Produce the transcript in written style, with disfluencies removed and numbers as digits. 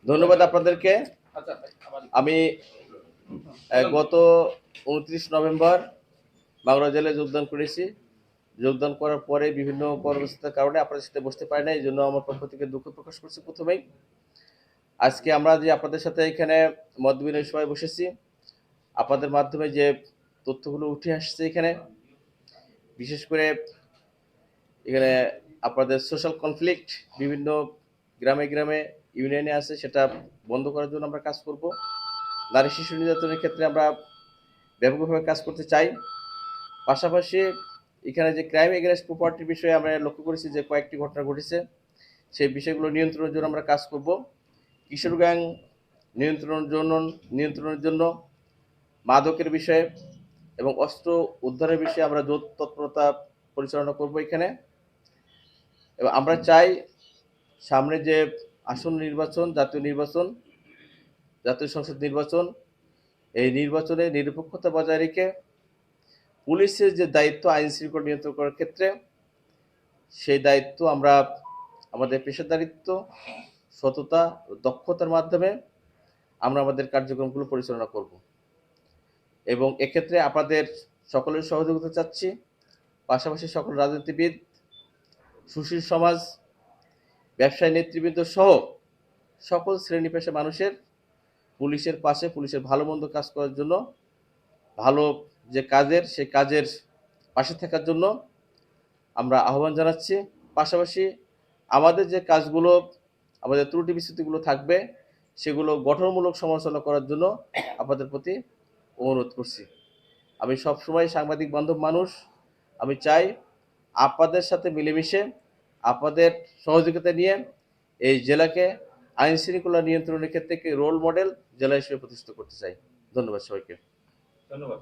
ধন্যবাদ আপনাদেরকে। আমি গত 29 নভেম্বর মাগুরা জেলায় যোগদান করেছি। যোগদান করার পরে বিভিন্ন কর্মব্যস্ততার কারণে আপনাদের সাথে বসতে পারি না, এই জন্য আমার পক্ষ থেকে দুঃখ প্রকাশ করছি। প্রথমেই আজকে আমরা যে আপনাদের সাথে এখানে মত বিনিময় সভায় বসেছি, আপনাদের মাধ্যমে যে তথ্যগুলো উঠে আসছে এখানে, বিশেষ করে এখানে আপনাদের সোশ্যাল কনফ্লিক্ট বিভিন্ন গ্রামে গ্রামে ইউনিয়নে আছে, সেটা বন্ধ করার জন্য আমরা কাজ করব। নারী শিশু নির্যাতনের ক্ষেত্রে আমরা ব্যাপকভাবে কাজ করতে চাই। পাশাপাশি এখানে যে ক্রাইম এগেনস্ট প্রপার্টির বিষয়ে আমরা লক্ষ্য করেছি যে কয়েকটি ঘটনা ঘটেছে, সেই বিষয়গুলো নিয়ন্ত্রণের জন্য আমরা কাজ করব। কিশোর গ্যাং নিয়ন্ত্রণের জন্য মাদকের বিষয়ে এবং অস্ত্র উদ্ধারের বিষয়ে আমরা যৌথ তৎপরতা পরিচালনা করব এখানে। এবং আমরা চাই সামনে যে আসন্ন নির্বাচন, জাতীয় সংসদ নির্বাচন, এই নির্বাচনে নিরপেক্ষতা বজায় রেখে পুলিশের যে দায়িত্ব আইন শৃঙ্খলা নিয়ন্ত্রণ করার ক্ষেত্রে, সেই দায়িত্ব আমরা আমাদের পেশাদারিত্ব, সততা, দক্ষতার মাধ্যমে আমরা আমাদের কার্যক্রমগুলো পরিচালনা করব। এবং এক্ষেত্রে আপনাদের সকলের সহযোগিতা চাচ্ছি। পাশাপাশি সকল রাজনীতিবিদ, সুশীল সমাজ, ব্যবসায়ী নেতৃবৃন্দ সহ সকল শ্রেণী পেশা মানুষের পুলিশের পাশে, পুলিশের ভালো মন্দ কাজ করার জন্য, ভালো যে কাজের সেই কাজের পাশে থাকার জন্য আমরা আহ্বান জানাচ্ছি। পাশাপাশি আমাদের যে কাজগুলো, আমাদের ত্রুটি বিচ্যুতিগুলো থাকবে, সেগুলো গঠনমূলক সমালোচনা করার জন্য আপনাদের প্রতি অনুরোধ করছি। আমি সবসময় সাংবাদিক বান্ধব মানুষ। আমি চাই আপনাদের সাথে মিলেমিশে, আপনাদের সহযোগিতা নিয়ে এই জেলাকে আইন শৃঙ্খলা নিয়ন্ত্রণের ক্ষেত্রে রোল মডেল জেলা হিসেবে প্রতিষ্ঠিত করতে চাই। ধন্যবাদ সবাইকে। ধন্যবাদ।